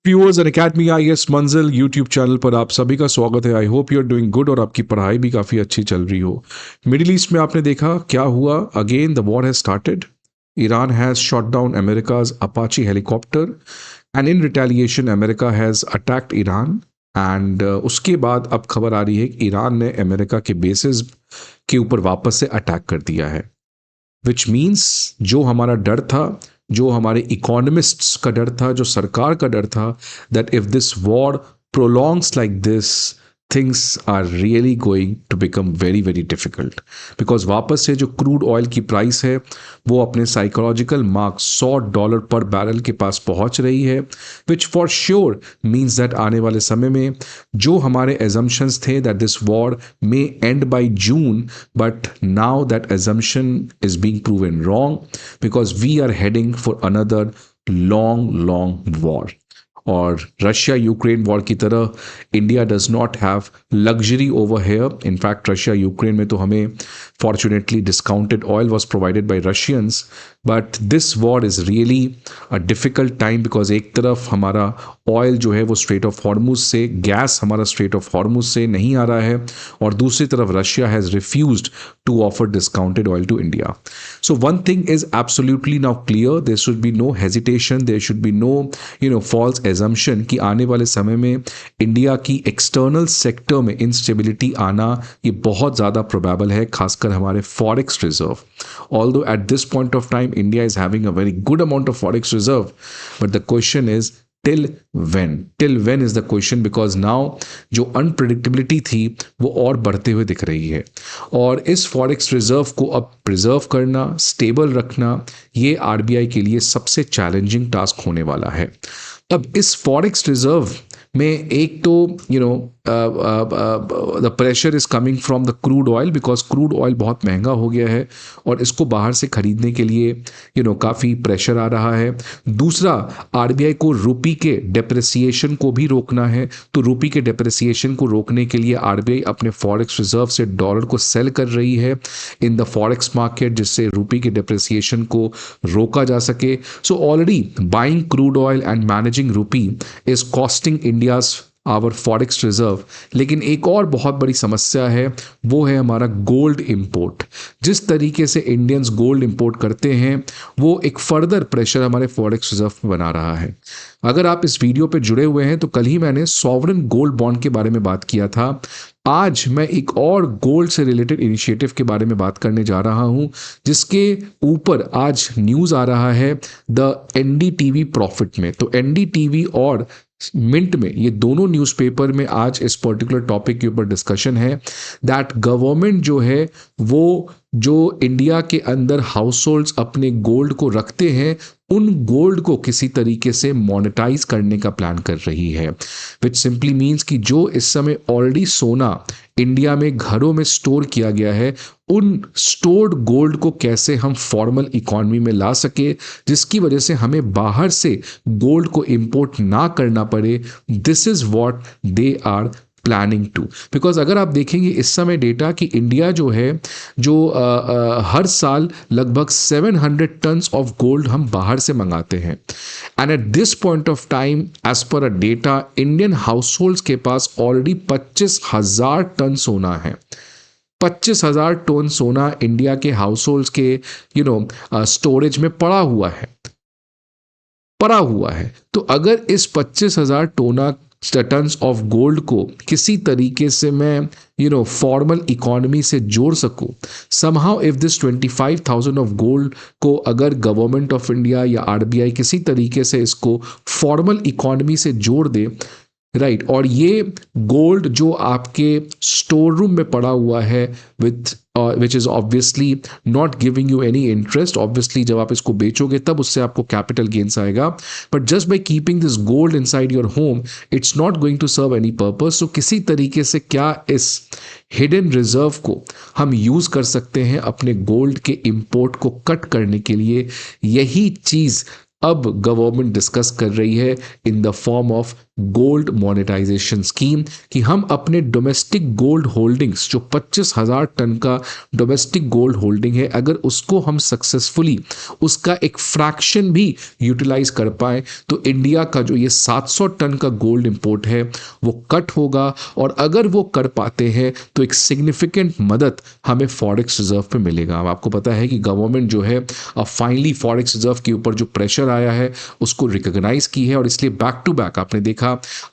Viewers and academy IAS Manzil YouTube channel पर आप सभी का स्वागत है। I hope you are doing good और आपकी पढ़ाई भी काफ़ी अच्छी चल रही हो। मिडिल ईस्ट में आपने देखा क्या हुआ। Again the war has started. Iran has shot down America's Apache helicopter and in retaliation America has attacked Iran. And उसके बाद अब खबर आ रही है कि ईरान ने अमेरिका के बेसिस के ऊपर वापस से अटैक कर दिया है। विच मीन्स जो हमारा डर था, जो हमारे इकोनॉमिस्ट्स का डर था, जो सरकार का डर था, that if this war prolongs like this things are really going to become very very difficult. Because वापस से जो क्रूड ऑयल की प्राइस है वो अपने साइकोलॉजिकल मार्क $100 पर बैरल के पास पहुंच रही है, which for sure means that आने वाले समय में जो हमारे एजम्पशंस थे that this war may end by June, but now that assumption is being proven wrong because we are heading for another long long war. और रशिया यूक्रेन वॉर की तरह India does not have luxury over here. In fact Russia Ukraine में तो हमें fortunately discounted oil was provided by Russians, but this war is really a difficult time because एक तरफ हमारा oil जो है वो स्ट्रेट ऑफ हॉर्मुज से, गैस हमारा स्ट्रेट ऑफ हॉर्मुज से नहीं आ रहा है, और दूसरी तरफ Russia has refused to offer discounted oil to India. So one thing is absolutely now clear, there should be no hesitation, there should be no false assumption कि आने वाले समय में इंडिया की एक्सटर्नल सेक्टर में इंस्टेबिलिटी आना ये बहुत ज़्यादा प्रोबेबल है, खासकर हमारे forex reserve. Although eight this point of time India is having a very good amount of forex reserve, but the question is till when is the question, because now जो unpredictability थी वो और बढ़ते हुए दिख रही है। और इस फॉरेक्स रिजर्व को अब प्रिजर्व करना, स्टेबल रखना, ये आरबीआई के लिए सबसे चैलेंजिंग टास्क होने वाला है। अब इस फॉरेक्स रिजर्व में एक तो the pressure is coming from the crude oil because crude oil बहुत महंगा हो गया है और इसको बाहर से खरीदने के लिए काफ़ी प्रेशर आ रहा है। दूसरा, आरबीआई को रुपी के डेप्रिसिएशन को भी रोकना है, तो रुपी के डेप्रिसिएशन को रोकने के लिए आरबीआई अपने फॉरेक्स रिजर्व से डॉलर को सेल कर रही है इन द फॉरेक्स मार्केट, जिससे रुपी के डेप्रिसिएशन को रोका जा सके। So already buying crude oil and managing rupee is costing India's our forex reserve. लेकिन एक और बहुत बड़ी समस्या है, वो है हमारा गोल्ड इंपोर्ट। जिस तरीके से इंडियंस गोल्ड इंपोर्ट करते हैं वो एक फर्दर प्रेशर हमारे फॉरेक्स रिजर्व में बना रहा है। अगर आप इस वीडियो पे जुड़े हुए हैं तो कल ही मैंने सॉवरेन गोल्ड बॉन्ड के बारे में बात किया था। आज मैं एक और गोल्ड से रिलेटेड इनिशिएटिव के बारे में बात करने जा रहा हूं, जिसके ऊपर आज न्यूज़ आ रहा है द एनडीटीवी प्रॉफिट में। तो एनडीटीवी और मिंट में, ये दोनों न्यूज़पेपर में आज इस पर्टिकुलर टॉपिक के ऊपर डिस्कशन है दैट गवर्नमेंट जो है वो जो इंडिया के अंदर हाउस होल्ड्स अपने गोल्ड को रखते हैं उन गोल्ड को किसी तरीके से मोनेटाइज करने का प्लान कर रही है, विच सिंपली मीन्स कि जो इस समय ऑलरेडी सोना इंडिया में घरों में स्टोर किया गया है उन स्टोर्ड गोल्ड को कैसे हम फॉर्मल इकोनॉमी में ला सके, जिसकी वजह से हमें बाहर से गोल्ड को इंपोर्ट ना करना पड़े। This is what they are planning to. Because अगर आप देखेंगे इस समय डेटा कि इंडिया जो है जो हर साल लगभग 700 टन्स ऑफ गोल्ड हम बाहर से मंगाते हैं, and at this point of time as per a data Indian households के पास ऑलरेडी 25,000 टन सोना है। 25,000 टन सोना इंडिया के हाउस होल्ड्स के स्टोरेज में पड़ा हुआ है। तो अगर इस 25,000 टन्स ऑफ गोल्ड को किसी तरीके से मैं फॉर्मल इकोनॉमी से जोड़ सकूं, somehow if this 25,000 of gold को अगर गवर्नमेंट ऑफ इंडिया या आरबीआई किसी तरीके से इसको फॉर्मल इकोनॉमी से जोड़ दे, राइट, और ये गोल्ड जो आपके स्टोर रूम में पड़ा हुआ है which is obviously not giving you any interest, obviously जब आप इसको बेचोगे तब उससे आपको कैपिटल गेन्स आएगा, but just by keeping this gold inside your home it's not going to serve any purpose. So किसी तरीके से क्या इस हिडन रिजर्व को हम यूज़ कर सकते हैं अपने गोल्ड के इंपोर्ट को कट करने के लिए, यही चीज़ अब गवर्नमेंट डिस्कस कर रही है in the form of gold monetization scheme कि हम अपने डोमेस्टिक गोल्ड होल्डिंग्स जो 25,000 टन का डोमेस्टिक गोल्ड होल्डिंग है, अगर उसको हम सक्सेसफुली उसका एक फ्रैक्शन भी यूटिलाइज कर पाए तो इंडिया का जो ये 700 टन का गोल्ड इंपोर्ट है वो कट होगा। और अगर वो कर पाते हैं तो एक सिग्निफिकेंट मदद हमें फॉरेक्स रिजर्व पे मिलेगा। अब आपको पता है कि गवर्नमेंट जो है अब फाइनली फॉरेक्स रिजर्व के ऊपर जो प्रेशर आया है उसको रिकॉग्नाइज की है, और इसलिए बैक टू बैक आपने देखा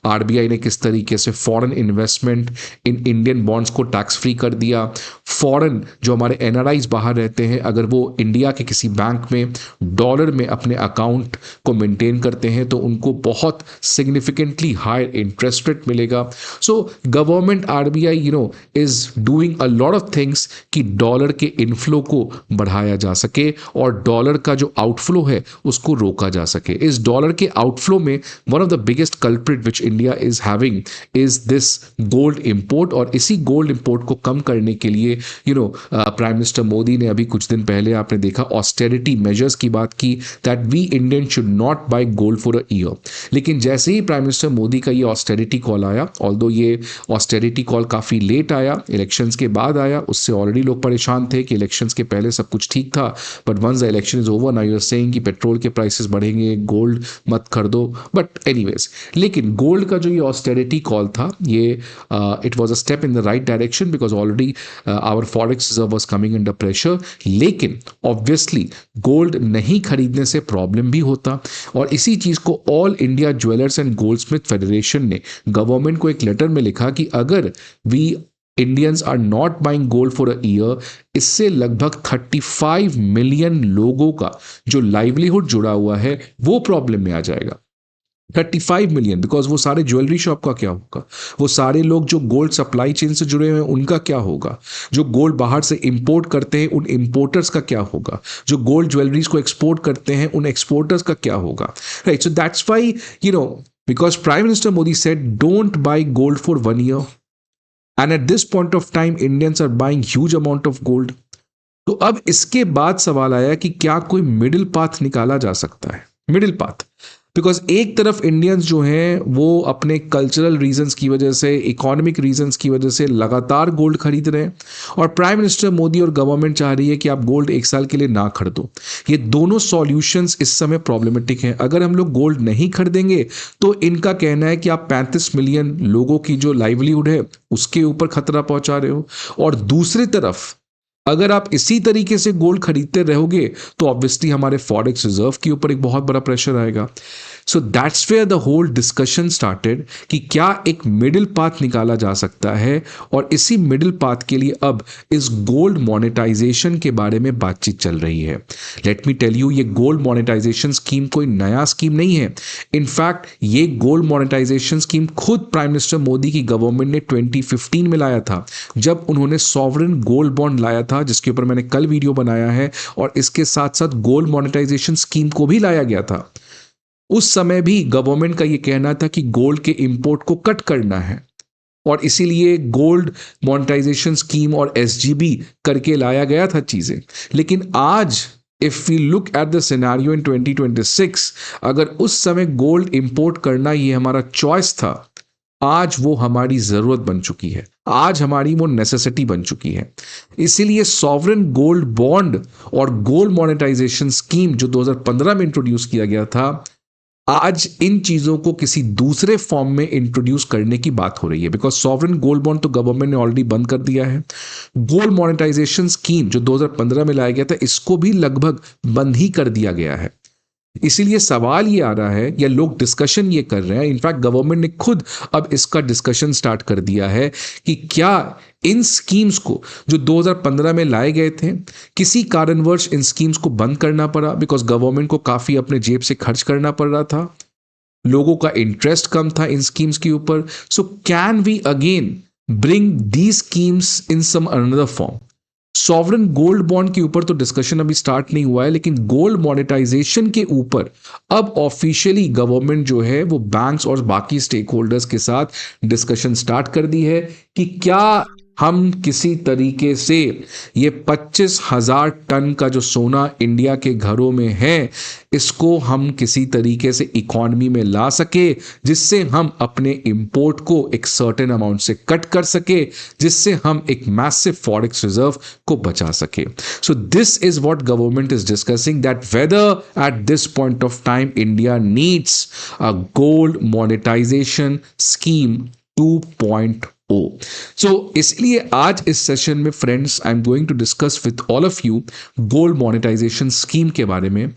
आरबीआई ने किस तरीके से foreign investment in Indian bonds को टैक्स फ्री कर दिया। फॉरेन जो हमारे एनआरआईज बाहर रहते हैं, अगर वो इंडिया के किसी बैंक में डॉलर में अपने अकाउंट को मेंटेन करते हैं तो उनको बहुत सिग्निफिकेंटली हायर इंटरेस्ट रेट मिलेगा। So government RBI is doing a lot of things कि डॉलर के इनफ्लो को बढ़ाया जा सके और डॉलर का जो आउटफ्लो है उसको रोका जा सके। इस डॉलर के आउटफ्लो में one of the biggest culprit which India is having is this gold import, और इसी गोल्ड इंपोर्ट को कम करने के लिए प्राइम मिनिस्टर मोदी ने अभी कुछ दिन पहले आपने देखा ऑस्टेरिटी मेजर्स की बात की, that we Indian should not buy gold for a year. लेकिन जैसे ही प्राइम मिनिस्टर मोदी का ये ऑस्टेरिटी कॉल आया, ऑल्दो ये ऑस्टेरिटी कॉल काफ़ी लेट आया, इलेक्शंस के बाद आया, उससे ऑलरेडी लोग परेशान थे कि इलेक्शंस के पहले सब कुछ ठीक था, but once the election is over now you are saying कि पेट्रोल के प्राइसेस बढ़ेंगे, गोल्ड मत खरीदो। बट एनीवेज, लेकिन गोल्ड का जो ये ऑस्टेरिटी कॉल था, ये it was a step in the right direction because already our forex reserve was coming under pressure. लेकिन ऑब्वियसली गोल्ड नहीं खरीदने से प्रॉब्लम भी होता, और इसी चीज को All India Jewellers and Goldsmith Federation ने गवर्नमेंट को एक लेटर में लिखा कि अगर we Indians are not buying gold for a year, इससे लगभग 35 मिलियन लोगों का जो लाइवलीहुड जुड़ा हुआ है वो प्रॉब्लम में आ जाएगा। 35 मिलियन, बिकॉज वो सारे ज्वेलरी शॉप का क्या होगा, वो सारे लोग जो गोल्ड सप्लाई चेन से जुड़े हुए हैं उनका क्या होगा, जो गोल्ड बाहर से इंपोर्ट करते हैं उन इंपोर्टर्स का क्या होगा, जो गोल्ड ज्वेलरीज को एक्सपोर्ट करते हैं उन एक्सपोर्टर्स का क्या होगा, right. So that's why because prime minister Modi said don't buy gold for 1 year, and at this point of time Indians are buying huge amount of gold. तो अब इसके बाद सवाल आया कि क्या कोई मिडिल पाथ निकाला जा सकता है, मिडिल पाथ। बिकॉज एक तरफ इंडियंस जो हैं वो अपने कल्चरल रीजंस की वजह से, इकोनॉमिक रीजंस की वजह से लगातार गोल्ड खरीद रहे हैं, और प्राइम मिनिस्टर मोदी और गवर्नमेंट चाह रही है कि आप गोल्ड एक साल के लिए ना खरीदो। ये दोनों सॉल्यूशंस इस समय प्रॉब्लमेटिक हैं। अगर हम लोग गोल्ड नहीं खरीदेंगे तो इनका कहना है कि आप 35 मिलियन लोगों की जो लाइवलीहुड है उसके ऊपर खतरा पहुंचा रहे हो, और दूसरी तरफ अगर आप इसी तरीके से गोल्ड खरीदते रहोगे तो ऑब्वियसली हमारे फॉरेक्स रिजर्व के ऊपर एक बहुत बड़ा प्रेशर आएगा। So that's where the whole discussion started कि क्या एक मिडिल पाथ निकाला जा सकता है, और इसी मिडिल पाथ के लिए अब इस गोल्ड मोनेटाइजेशन के बारे में बातचीत चल रही है। लेट मी टेल यू, ये गोल्ड मोनेटाइजेशन स्कीम कोई नया स्कीम नहीं है। इनफैक्ट ये गोल्ड मोनेटाइजेशन स्कीम खुद प्राइम मिनिस्टर मोदी की गवर्नमेंट ने 2015 में लाया था, जब उन्होंने सॉवरेन गोल्ड बॉन्ड लाया था, जिसके ऊपर मैंने कल वीडियो बनाया है, और इसके साथ साथ गोल्ड मोनेटाइजेशन स्कीम को भी लाया गया था। उस समय भी गवर्नमेंट का यह कहना था कि गोल्ड के इंपोर्ट को कट करना है, और इसीलिए गोल्ड मोनेटाइजेशन स्कीम और एसजीबी करके लाया गया था चीजें। लेकिन आज if we look at the scenario in 2026, अगर उस समय गोल्ड इंपोर्ट करना ये हमारा चॉइस था, आज वो हमारी जरूरत बन चुकी है, आज हमारी वो नेसेसिटी बन चुकी है। इसीलिए सॉवरेन गोल्ड बॉन्ड और गोल्ड मोनेटाइजेशन स्कीम जो 2015 में इंट्रोड्यूस किया गया था, आज इन चीजों को किसी दूसरे फॉर्म में इंट्रोड्यूस करने की बात हो रही है। बिकॉज सॉवरेन गोल्ड बॉन्ड तो गवर्नमेंट ने ऑलरेडी बंद कर दिया है। गोल्ड मोनेटाइजेशन स्कीम जो 2015 में लाया गया था, इसको भी लगभग बंद ही कर दिया गया है। इसीलिए सवाल ये आ रहा है, या लोग डिस्कशन ये कर रहे हैं, इनफैक्ट गवर्नमेंट ने खुद अब इसका डिस्कशन स्टार्ट कर दिया है कि क्या इन स्कीम्स को जो 2015 में लाए गए थे, किसी कारणवश इन स्कीम्स को बंद करना पड़ा, बिकॉज गवर्नमेंट को काफी अपने जेब से खर्च करना पड़ रहा था, लोगों का इंटरेस्ट कम था इन स्कीम्स के ऊपर। So can we again bring the schemes in some another form. Sovereign gold bond के ऊपर तो डिस्कशन अभी स्टार्ट नहीं हुआ है, लेकिन गोल्ड मोनेटाइजेशन के ऊपर अब ऑफिशियली गवर्नमेंट जो है वो बैंक्स और बाकी स्टेक होल्डर्स के साथ डिस्कशन स्टार्ट कर दी है कि क्या हम किसी तरीके से ये 25,000 टन का जो सोना इंडिया के घरों में है, इसको हम किसी तरीके से इकॉनमी में ला सके, जिससे हम अपने इंपोर्ट को एक सर्टेन अमाउंट से कट कर सके, जिससे हम एक मैसिव फॉरेक्स रिजर्व को बचा सके. So this is what government is discussing, that whether at this point of time India needs a gold monetization scheme 2.0. So इसलिए आज इस सेशन में friends I am going to discuss with all of you gold monetization scheme के बारे में,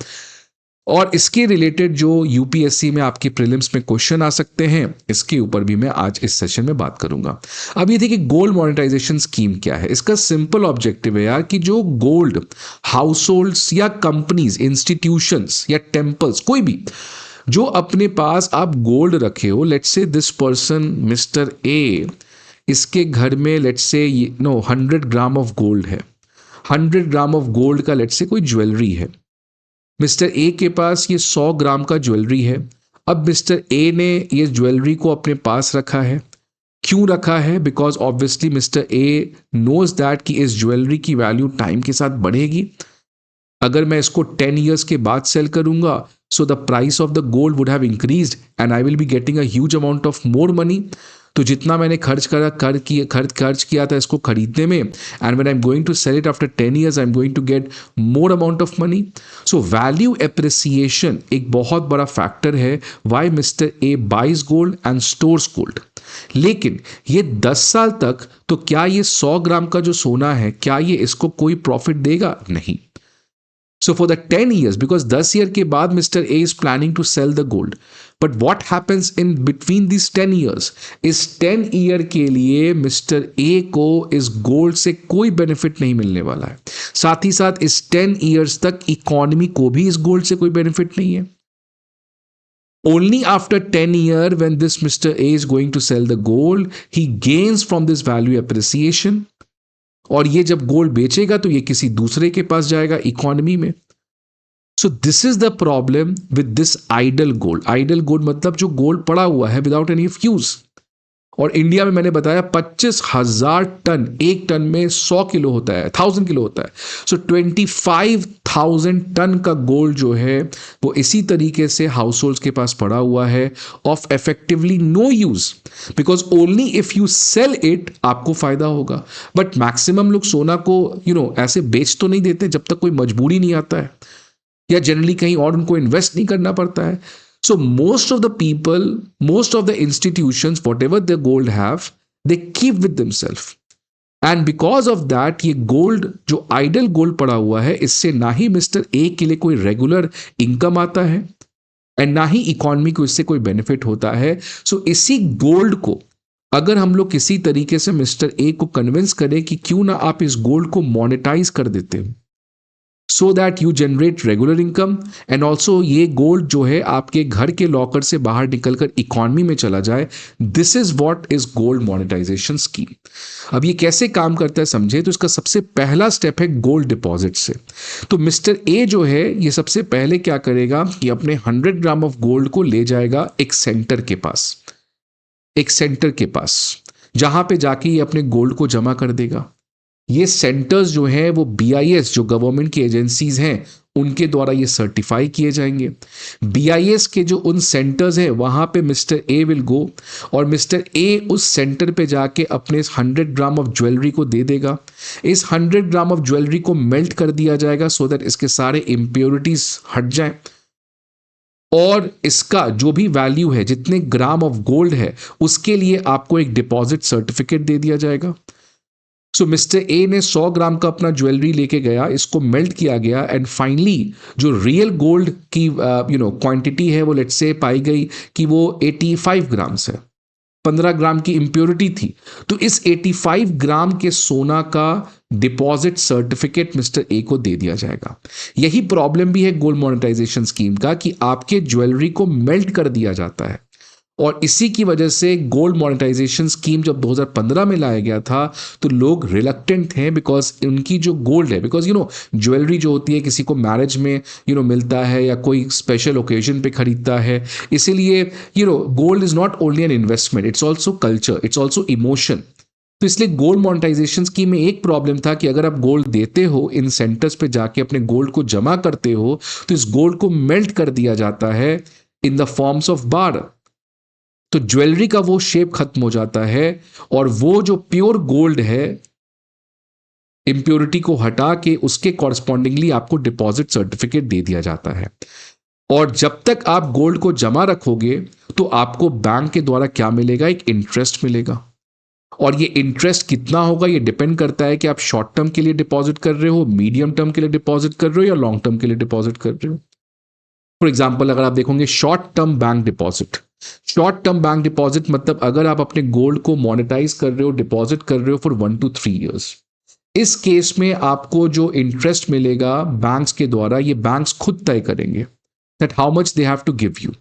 और इसके related जो यूपीएससी में आपके प्रीलिम्स में क्वेश्चन आ सकते हैं, इसके ऊपर भी मैं आज इस सेशन में बात करूंगा. अब ये देखिए गोल्ड मोनेटाइजेशन स्कीम क्या है. इसका सिंपल ऑब्जेक्टिव है यार कि जो गोल्ड हाउस होल्ड्स या कंपनीज, इंस्टीट्यूशंस या टेम्पल्स, कोई भी जो अपने पास आप गोल्ड रखे हो, let's say this person mister A, इसके घर में let's say 100 gram of gold है, 100 ग्राम ऑफ गोल्ड का लेट्स से कोई ज्वेलरी है. मिस्टर ए के पास ये 100 ग्राम का ज्वेलरी है. अब मिस्टर ए ने ये ज्वेलरी को अपने पास रखा है. क्यों रखा है? Because obviously mister A knows that कि इस ज्वेलरी की वैल्यू टाइम के साथ बढ़ेगी. अगर मैं इसको 10 ईयर्स के बाद सेल करूंगा, so the price of the gold would have increased and I will be getting a huge amount of more money. तो जितना मैंने खर्च किया था इसको खरीदने में, and when I am going to sell it after 10 years I am going to get more amount of money. So value appreciation एक बहुत बड़ा फैक्टर है why mister A buys gold and stores gold. लेकिन ये 10 साल तक तो क्या ये 100 ग्राम का जो सोना है, क्या ये इसको कोई प्रॉफिट देगा? नहीं. So for the 10 years, because 10 year के बाद Mr. A is planning to sell the gold. But what happens in between these 10 years? इस 10 year के लिए Mr. A को इस गोल्ड से कोई बेनिफिट नहीं मिलने वाला है. साथ ही साथ इस 10 years तक इकोनॉमी को भी इस गोल्ड से कोई बेनिफिट नहीं है. Only after 10 years when this Mr. A is going to sell the gold, he gains from this value appreciation. और ये जब गोल्ड बेचेगा तो ये किसी दूसरे के पास जाएगा इकोनॉमी में. So this is the problem with this idle gold. Idle gold मतलब जो गोल्ड पड़ा हुआ है विदाउट एनी ऑफ यूज. और इंडिया में मैंने बताया 25,000 टन, एक टन में 100 किलो होता है, 1000 किलो होता है. सो 25,000 टन का गोल्ड जो है वो इसी तरीके से हाउस होल्ड्स के पास पड़ा हुआ है of effectively no use, because only if you sell it आपको फायदा होगा. बट मैक्सिमम लोग सोना को ऐसे बेच तो नहीं देते जब तक कोई मजबूरी नहीं आता है, या जनरली कहीं और उनको इन्वेस्ट नहीं करना पड़ता है. So most of the people, most of the institutions, whatever the gold have, they keep with themselves. And because of that, ये gold जो idle gold पड़ा हुआ है, इससे ना ही मिस्टर ए के लिए कोई रेगुलर इनकम आता है एंड ना ही इकोनॉमी को इससे कोई बेनिफिट होता है. सो इसी गोल्ड को अगर हम लोग किसी तरीके से मिस्टर ए को कन्विंस करें कि क्यों ना आप इस गोल्ड को मोनेटाइज कर देते हो, so that you generate regular income and also ये गोल्ड जो है आपके घर के लॉकर से बाहर निकलकर इकोनॉमी में चला जाए. This is what is gold monetization scheme. अब ये कैसे काम करता है समझे. तो इसका सबसे पहला स्टेप है गोल्ड डिपॉजिट से. तो मिस्टर ए जो है ये सबसे पहले क्या करेगा कि अपने 100 ग्राम ऑफ गोल्ड को ले जाएगा एक सेंटर के पास, जहां पे जाके ये अपने गोल्ड को जमा कर देगा. ये सेंटर्स जो हैं वो BIS जो गवर्नमेंट की एजेंसीज हैं उनके द्वारा ये सर्टिफाई किए जाएंगे. BIS के जो उन सेंटर्स हैं वहां पे मिस्टर ए विल गो और मिस्टर ए उस सेंटर पे जाके अपने इस 100 ग्राम ऑफ ज्वेलरी को दे देगा. इस 100 ग्राम ऑफ ज्वेलरी को मेल्ट कर दिया जाएगा सो दैट इसके सारे इम्प्योरिटीज हट जाएं, और इसका जो भी वैल्यू है, जितने ग्राम ऑफ गोल्ड है, उसके लिए आपको एक डिपॉजिट सर्टिफिकेट दे दिया जाएगा. सो मिस्टर ए ने 100 ग्राम का अपना ज्वेलरी लेके गया, इसको मेल्ट किया गया एंड फाइनली जो रियल गोल्ड की क्वांटिटी है वो लेट्स से पाई गई कि वो 85 ग्राम्स है. 15 ग्राम की इम्प्योरिटी थी. तो इस 85 ग्राम के सोना का डिपॉजिट सर्टिफिकेट मिस्टर ए को दे दिया जाएगा. यही प्रॉब्लम भी है गोल्ड मोनेटाइजेशन स्कीम का कि आपके ज्वेलरी को मेल्ट कर दिया जाता है, और इसी की वजह से गोल्ड मोनेटाइजेशन स्कीम जब 2015 में लाया गया था तो लोग रिलक्टेंट हैं, बिकॉज उनकी जो गोल्ड है, बिकॉज ज्वेलरी जो होती है किसी को मैरिज में मिलता है या कोई स्पेशल ओकेजन पे खरीदता है, इसीलिए gold is not only an investment, it's also culture, it's also emotion. तो इसलिए गोल्ड मोनेटाइजेशन स्कीम में एक प्रॉब्लम था कि अगर आप गोल्ड देते हो, इन सेंटर्स पे जाके अपने गोल्ड को जमा करते हो, तो इस गोल्ड को मेल्ट कर दिया जाता है इन द फॉर्म्स ऑफ बार। तो ज्वेलरी का वो शेप खत्म हो जाता है और वो जो प्योर गोल्ड है, इंप्योरिटी को हटा के उसके कॉरस्पॉन्डिंगली आपको डिपॉजिट सर्टिफिकेट दे दिया जाता है। और जब तक आप गोल्ड को जमा रखोगे तो आपको बैंक के द्वारा क्या मिलेगा, एक इंटरेस्ट मिलेगा। और ये इंटरेस्ट कितना होगा, ये डिपेंड करता है कि आप शॉर्ट टर्म के लिए डिपॉजिट कर रहे हो, मीडियम टर्म के लिए डिपॉजिट कर रहे हो या लॉन्ग टर्म के लिए डिपॉजिट कर रहे हो। फॉर एग्जाम्पल, अगर आप देखोगे short term bank deposit, short term bank deposit मतलब अगर आप अपने गोल्ड को मोनेटाइज कर रहे हो, डिपॉजिट कर रहे हो फॉर 1 to 3 ईयर्स, इस केस में आपको जो इंटरेस्ट मिलेगा बैंक्स के द्वारा, ये बैंक्स खुद तय करेंगे that how much they have to give you.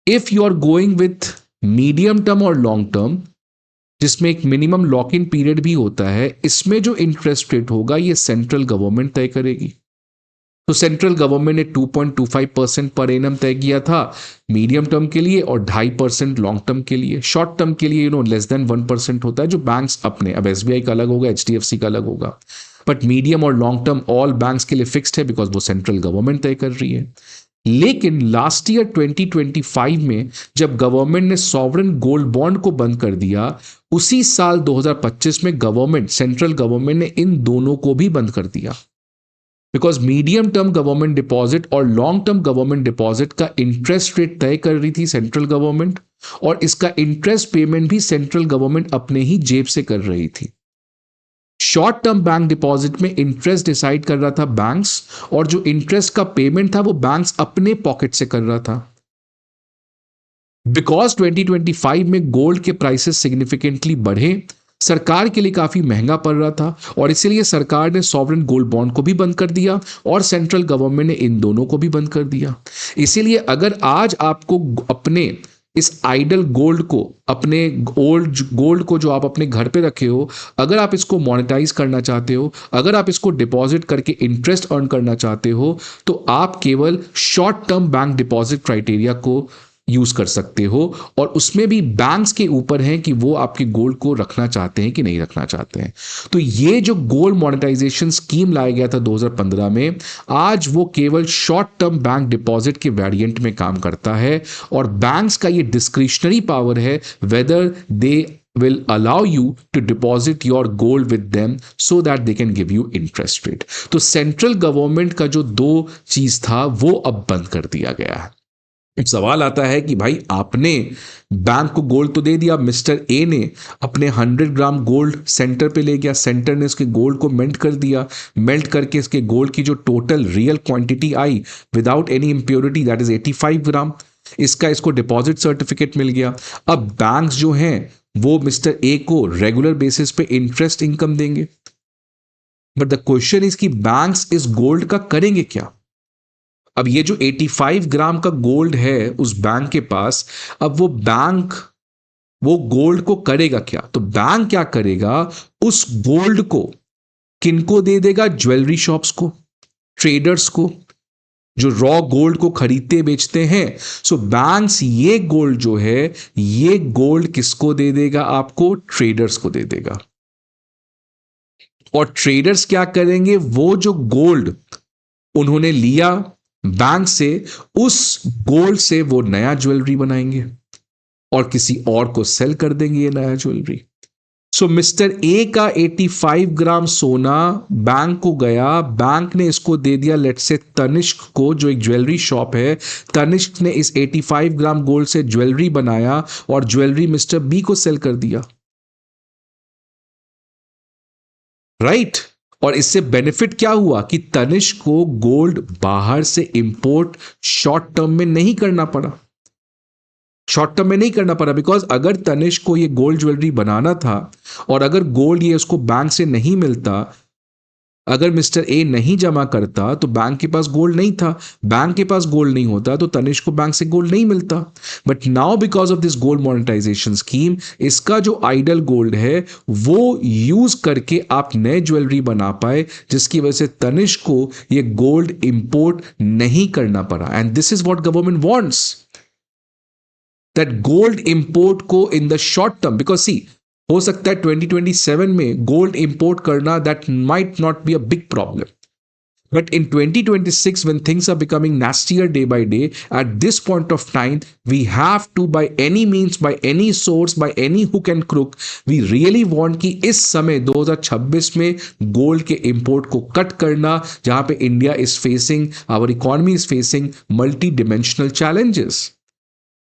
If you are going with medium term और लॉन्ग टर्म, जिसमें एक मिनिमम लॉक इन पीरियड भी होता है, इसमें जो इंटरेस्ट रेट होगा ये सेंट्रल गवर्नमेंट तय करेगी। तो सेंट्रल गवर्नमेंट ने 2.25% पर एनम तय किया था मीडियम टर्म के लिए और 2.5% लॉन्ग टर्म के लिए। शॉर्ट टर्म के लिए लेस देन 1% होता है जो बैंक्स अपने, अब एसबीआई का अलग होगा, एचडीएफसी का अलग होगा, बट मीडियम और लॉन्ग टर्म ऑल बैंक्स के लिए फिक्स्ड है बिकॉज वो सेंट्रल गवर्नमेंट तय कर रही है। लेकिन लास्ट ईयर 2025 में जब गवर्नमेंट ने सॉवरेन गोल्ड बॉन्ड को बंद कर दिया, उसी साल 2025 में गवर्नमेंट, सेंट्रल गवर्नमेंट ने इन दोनों को भी बंद कर दिया because medium term government deposit और लॉन्ग टर्म गवर्नमेंट डिपॉजिट का इंटरेस्ट रेट तय कर रही थी सेंट्रल गवर्नमेंट, और इसका इंटरेस्ट पेमेंट भी सेंट्रल गवर्नमेंट अपने ही जेब से कर रही थी। शॉर्ट टर्म बैंक डिपॉजिट में इंटरेस्ट डिसाइड कर रहा था बैंक्स, और जो इंटरेस्ट का पेमेंट था वो बैंक्स अपने पॉकेट से कर रहा था। बिकॉज 2025 में गोल्ड के प्राइसेस सिग्निफिकेंटली बढ़े, सरकार के लिए काफी महंगा पड़ रहा था, और इसीलिए सरकार ने सॉवरेन गोल्ड बॉन्ड को भी बंद कर दिया और सेंट्रल गवर्नमेंट ने इन दोनों को भी बंद कर दिया। इसीलिए अगर आज आपको अपने इस आइडल गोल्ड को, अपने ओल्ड गोल्ड को जो आप अपने घर पे रखे हो, अगर आप इसको मोनेटाइज करना चाहते हो, अगर आप इसको डिपॉजिट करके इंटरेस्ट अर्न करना चाहते हो, तो आप केवल short term bank deposit criteria को यूज कर सकते हो, और उसमें भी बैंक्स के ऊपर है कि वो आपके गोल्ड को रखना चाहते हैं कि नहीं रखना चाहते हैं। तो ये जो गोल्ड मोनेटाइजेशन स्कीम लाया गया था 2015 में, आज वो केवल शॉर्ट टर्म बैंक डिपॉजिट के वेरिएंट में काम करता है, और बैंक्स का ये डिस्क्रिशनरी पावर है whether they will allow you to deposit your gold with them so that they can give you interest rate। तो सेंट्रल गवर्नमेंट का जो दो चीज था वो अब बंद कर दिया गया है। एक सवाल आता है कि भाई आपने बैंक को गोल्ड तो दे दिया, मिस्टर ए ने अपने 100 ग्राम गोल्ड सेंटर पे ले गया, सेंटर ने इसके गोल्ड को मेल्ट कर दिया, मेल्ट करके इसके गोल्ड की जो total real quantity I without any impurity that is 85 ग्राम, इसको डिपॉजिट सर्टिफिकेट मिल गया। अब बैंक्स जो हैं वो मिस्टर ए को रेगुलर बेसिस पे इंटरेस्ट इनकम देंगे, बट द क्वेश्चन इज कि बैंक्स इस गोल्ड का करेंगे क्या। अब ये जो 85 ग्राम का गोल्ड है उस बैंक के पास, अब वो बैंक वो गोल्ड को करेगा क्या। तो बैंक क्या करेगा, उस गोल्ड को किनको दे देगा, ज्वेलरी शॉप्स को, ट्रेडर्स को, जो रॉ गोल्ड को खरीदते बेचते हैं। सो बैंक्स ये गोल्ड जो है, ये गोल्ड किसको दे देगा, आपको ट्रेडर्स को दे देगा। और ट्रेडर्स क्या करेंगे, वो जो गोल्ड उन्होंने लिया बैंक से, उस गोल्ड से वो नया ज्वेलरी बनाएंगे और किसी और को सेल कर देंगे ये नया ज्वेलरी। सो मिस्टर ए का 85 ग्राम सोना बैंक को गया, बैंक ने इसको दे दिया लेट्स से तनिष्क को, जो एक ज्वेलरी शॉप है। तनिष्क ने इस 85 ग्राम गोल्ड से ज्वेलरी बनाया और ज्वेलरी मिस्टर बी को सेल कर दिया, राइट। और इससे बेनिफिट क्या हुआ कि तनिष्क को गोल्ड बाहर से इंपोर्ट शॉर्ट टर्म में नहीं करना पड़ा, शॉर्ट टर्म में नहीं करना पड़ा। बिकॉज अगर तनिष्क को ये गोल्ड ज्वेलरी बनाना था और अगर गोल्ड ये उसको बैंक से नहीं मिलता, अगर मिस्टर ए नहीं जमा करता, तो बैंक के पास गोल्ड नहीं था, बैंक के पास गोल्ड नहीं होता तो तनिष्क को बैंक से गोल्ड नहीं मिलता। But now because of this gold monetization scheme, इसका जो आइडल गोल्ड है वो यूज करके आप नए ज्वेलरी बना पाए, जिसकी वजह से तनिष्क को ये गोल्ड इंपोर्ट नहीं करना पड़ा। And this is what government wants, that gold import को in the short term, because see हो सकता है 2027 में गोल्ड इंपोर्ट करना that might not be a big problem. But in 2026, when things are becoming nastier day by day, at this point of time, we have to, by any means, by any source, by any hook and crook, we really want कि इस समय 2026 में gold के import को cut करना, जहां पे India is facing, our economy is facing multi dimensional challenges.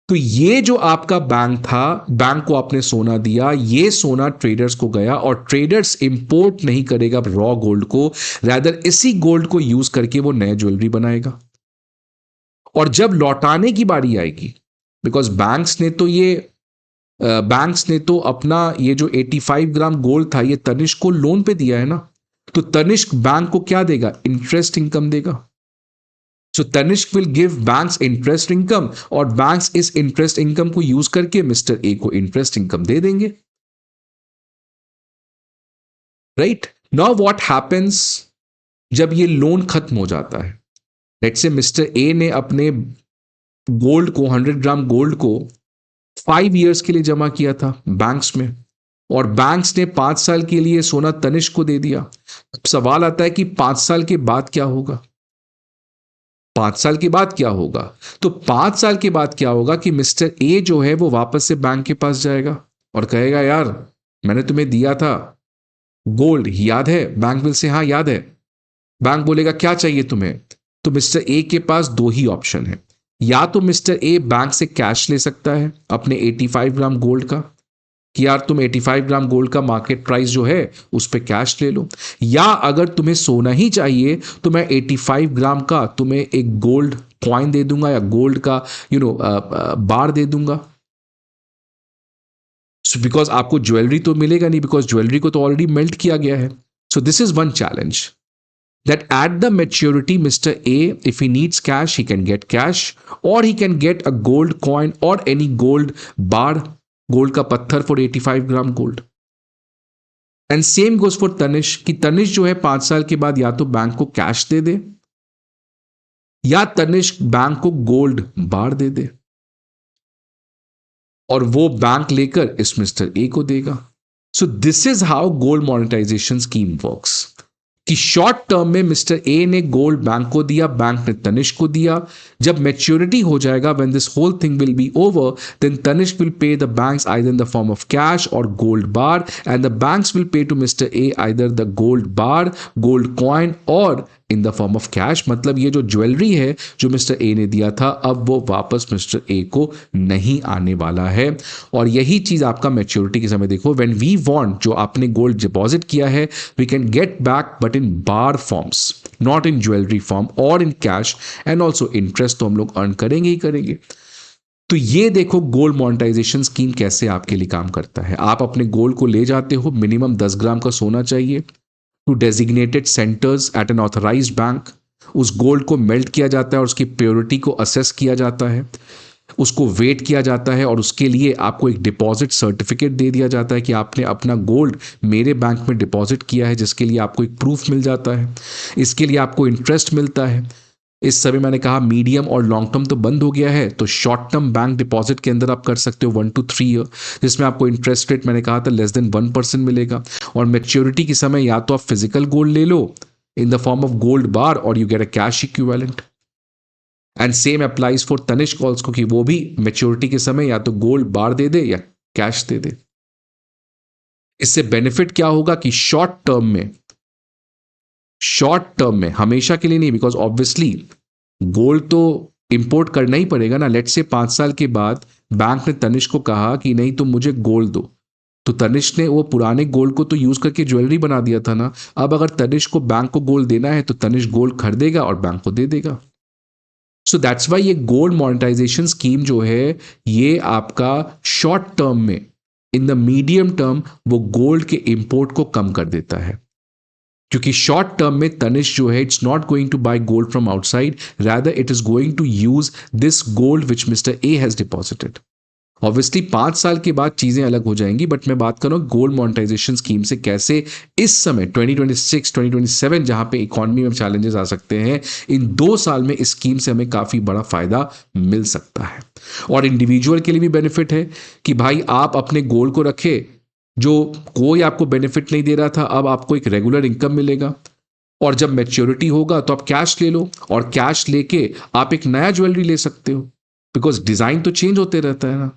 तो ये जो आपका बैंक था, बैंक को आपने सोना दिया, ये सोना ट्रेडर्स को गया और ट्रेडर्स इंपोर्ट नहीं करेगा रॉ गोल्ड को, रैदर इसी गोल्ड को यूज करके वो नए ज्वेलरी बनाएगा. और जब लौटाने की बारी आएगी, बिकॉज बैंक्स ने तो अपना ये जो 85 ग्राम गोल्ड था ये तनिष्क को लोन पे दिया है ना, तो तनिष्क बैंक को क्या देगा? इंटरेस्ट इनकम देगा. So Tanishq will give banks interest income और बैंक्स इस इंटरेस्ट इनकम को यूज करके मिस्टर ए को इंटरेस्ट इनकम दे देंगे. राइट नाउ व्हाट हैपेंस जब ये लोन खत्म हो जाता है? लेट्स से मिस्टर ए ने अपने गोल्ड को 100 ग्राम गोल्ड को 5 इयर्स के लिए जमा किया था बैंक्स में, और बैंक्स ने 5 साल के लिए सोना तनिष्क को दे दिया. अब सवाल आता है कि 5 साल के बाद क्या होगा? 5 साल के बाद क्या होगा? तो 5 साल के बाद क्या होगा कि मिस्टर ए जो है वो वापस से बैंक के पास जाएगा और कहेगा यार मैंने तुम्हें दिया था गोल्ड, याद है? बैंक विल से हाँ याद है. बैंक बोलेगा क्या चाहिए तुम्हें? तो मिस्टर ए के पास दो ही ऑप्शन है. या तो मिस्टर ए बैंक से कैश ले सकता है अपने 85 ग्राम गोल्ड का, कि यार तुम 85 ग्राम गोल्ड का मार्केट प्राइस जो है उस पर कैश ले लो, या अगर तुम्हें सोना ही चाहिए तो मैं 85 ग्राम का तुम्हें एक गोल्ड कॉइन दे दूंगा या गोल्ड का बार दे दूंगा. बिकॉज आपको ज्वेलरी तो मिलेगा नहीं, बिकॉज ज्वेलरी को तो ऑलरेडी मेल्ट किया गया है. सो this is one challenge, that at the maturity Mr. A, if he needs cash, he can get cash, or he can get a gold coin or any gold bar, gold का पत्थर for 85 gram gold. And same goes for Tanishq, कि तनिष्क जो है 5 साल के बाद या तो बैंक को कैश दे दे या तनिष्क बैंक को गोल्ड बार दे दे और वो बैंक लेकर इस मिस्टर ए को देगा. सो this is how gold monetisation scheme works, कि शॉर्ट टर्म में मिस्टर ए ने गोल्ड बैंक को दिया, बैंक ने तनिष्क को दिया. जब मैच्योरिटी हो जाएगा, when this whole thing will be over, then Tanishq will pay the banks either in the form of cash or gold bar, and the banks will pay to mister A either the gold bar, gold coin or in the form of cash. मतलब ये जो jewellery है जो mister A ने दिया था, अब वो वापस मिस्टर ए को नहीं आने वाला है. और यही चीज आपका मैच्योरिटी के समय देखो, व्हेन वी वांट, जो आपने गोल्ड डिपॉजिट किया है, we can get back but in bar forms, not in jewellery form or in cash, and also interest तो हम लोग अर्न करेंगे ही करेंगे. तो ये देखो गोल्ड मॉनेटाइजेशन स्कीम कैसे आपके लिए काम करता है. आप अपने गोल्ड को ले जाते हो, मिनिमम 10 ग्राम का सोना चाहिए, to designated centres at an authorised bank. उस गोल्ड को मेल्ट किया जाता है और उसकी प्योरिटी को असेस किया जाता है, उसको वेट किया जाता है और उसके लिए आपको एक डिपॉजिट सर्टिफिकेट दे दिया जाता है कि आपने अपना गोल्ड मेरे बैंक में डिपॉजिट किया है, जिसके लिए आपको एक प्रूफ मिल जाता है. इसके लिए आपको इंटरेस्ट मिलता है. इस समय मैंने कहा मीडियम और लॉन्ग टर्म तो बंद हो गया है, तो शॉर्ट टर्म बैंक डिपॉजिट के अंदर आप कर सकते हो 1 to 3 ईयर, जिसमें आपको इंटरेस्ट रेट मैंने कहा था लेस देन 1% मिलेगा. और मैच्योरिटी के समय या तो आप फिजिकल गोल्ड ले लो in the form of gold bar और you get a cash equivalent. And same applies for Tanishq also, कि वो भी मैच्योरिटी के समय या तो गोल्ड बार दे दे या कैश दे दे. इससे बेनिफिट क्या होगा कि शॉर्ट टर्म में हमेशा के लिए नहीं, बिकॉज ऑब्वियसली गोल्ड तो इंपोर्ट करना ही पड़ेगा ना. लेट्स से 5 साल के बाद बैंक ने तनिष्क को कहा कि नहीं तुम मुझे गोल्ड दो, तो तनिष्क ने वो पुराने गोल्ड को तो यूज करके ज्वेलरी बना दिया था ना. अब अगर तनिष्क को बैंक को गोल्ड देना है तो तनिष्क गोल्ड खरीदेगा और बैंक को दे देगा. सो दैट्स वाई ये गोल्ड मॉनेटाइजेशन स्कीम जो है ये आपका शॉर्ट टर्म में, इन द मीडियम टर्म वो गोल्ड के इंपोर्ट को कम कर देता है. क्योंकि शॉर्ट टर्म में तनिष्क जो है it's not going to buy gold from outside, rather it is going to use this gold which mister A has deposited. Obviously 5 साल के बाद चीजें अलग हो जाएंगी, बट मैं बात कर रहा हूं गोल्ड मॉनेटाइजेशन स्कीम से कैसे इस समय 2026 2027 जहां पे इकोनॉमी में चैलेंजेस आ सकते हैं, इन 2 साल में इस स्कीम से हमें काफी बड़ा फायदा मिल सकता है. और इंडिविजुअल के लिए भी बेनिफिट है कि भाई आप अपने गोल्ड को रखे जो कोई आपको बेनिफिट नहीं दे रहा था, अब आपको एक रेगुलर इनकम मिलेगा। और जब मैच्योरिटी होगा तो आप कैश ले लो, और कैश लेके आप एक नया ज्वेलरी ले सकते हो, बिकॉज डिजाइन तो चेंज होते रहता है ना।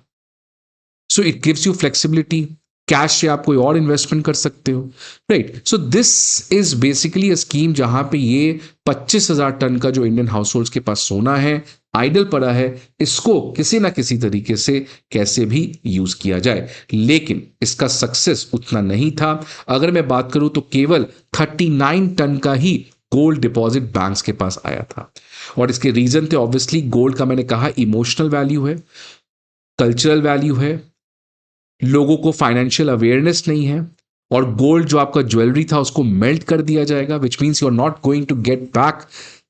So it gives you flexibility. Cash से आप कोई और इन्वेस्टमेंट कर सकते हो, right. So this is basically a scheme जहां पे ये 25,000 टन का जो इंडियन हाउस होल्ड के पास सोना है, आइडल पड़ा है, इसको किसी ना किसी तरीके से कैसे भी यूज किया जाए। लेकिन इसका सक्सेस उतना नहीं था। अगर मैं बात करूं तो केवल 39 टन का ही गोल्ड डिपॉजिट बैंक्स के पास आया था। और इसके रीजन थे ऑब्वियसली, गोल्ड का मैंने कहा इमोशनल वैल्यू है, कल्चरल वैल्यू है, लोगों को फाइनेंशियल अवेयरनेस नहीं है, और गोल्ड जो आपका ज्वेलरी था उसको मेल्ट कर दिया जाएगा, which means you are not going to get back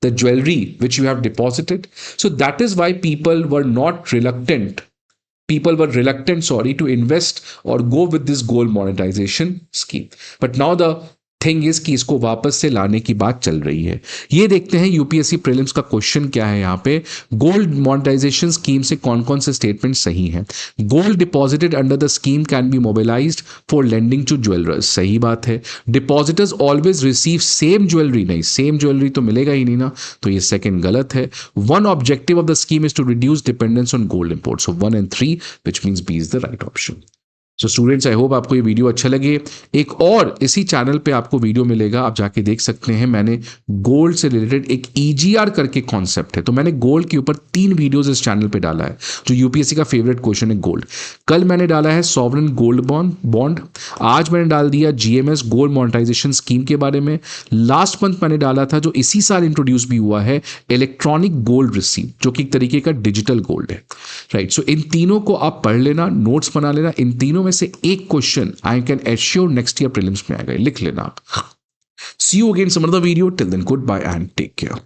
the jewellery which you have deposited. So that is why people were not reluctant, people were reluctant, sorry, to invest or go with this gold monetization scheme. But now the thing is कि इसको वापस से लाने की बात चल रही है। ये देखते हैं यूपीएससी प्रीलिम्स का क्वेश्चन क्या है यहाँ पे। गोल्ड मोनेटाइजेशन स्कीम से कौन कौन से स्टेटमेंट सही हैं। Gold deposited under the scheme can be mobilised for lending to jewellers, सही बात है। Depositors always receive same jewellery, नहीं, सेम ज्वेलरी तो मिलेगा ही नहीं ना, तो ये सेकंड गलत है। One objective of the scheme is to reduce dependence on gold import, so 1 and 3 which means B is the right option. So students, I hope आपको ये वीडियो अच्छा लगे। एक और इसी चैनल पे आपको वीडियो मिलेगा, आप जाके देख सकते हैं। मैंने गोल्ड से रिलेटेड एक ईजीआर करके कॉन्सेप्ट है, तो मैंने गोल्ड के ऊपर 3 वीडियोस इस चैनल पे डाला है, जो यूपीएससी का फेवरेट क्वेश्चन है गोल्ड। कल मैंने डाला है सॉवरेन गोल्ड बॉन्ड, आज मैंने डाल दिया जीएमएस गोल्ड मोनेटाइजेशन स्कीम के बारे में। लास्ट मंथ मैंने डाला था, जो इसी साल इंट्रोड्यूस भी हुआ है, इलेक्ट्रॉनिक गोल्ड रिसीप्ट, जो कि एक तरीके का डिजिटल गोल्ड है, राइट। सो इन तीनों को आप पढ़ लेना, नोट्स बना लेना। इन तीनों में से एक question I can assure next year prelims में आएगा, लिख लेना आप। See you again some other video, till then goodbye and take care.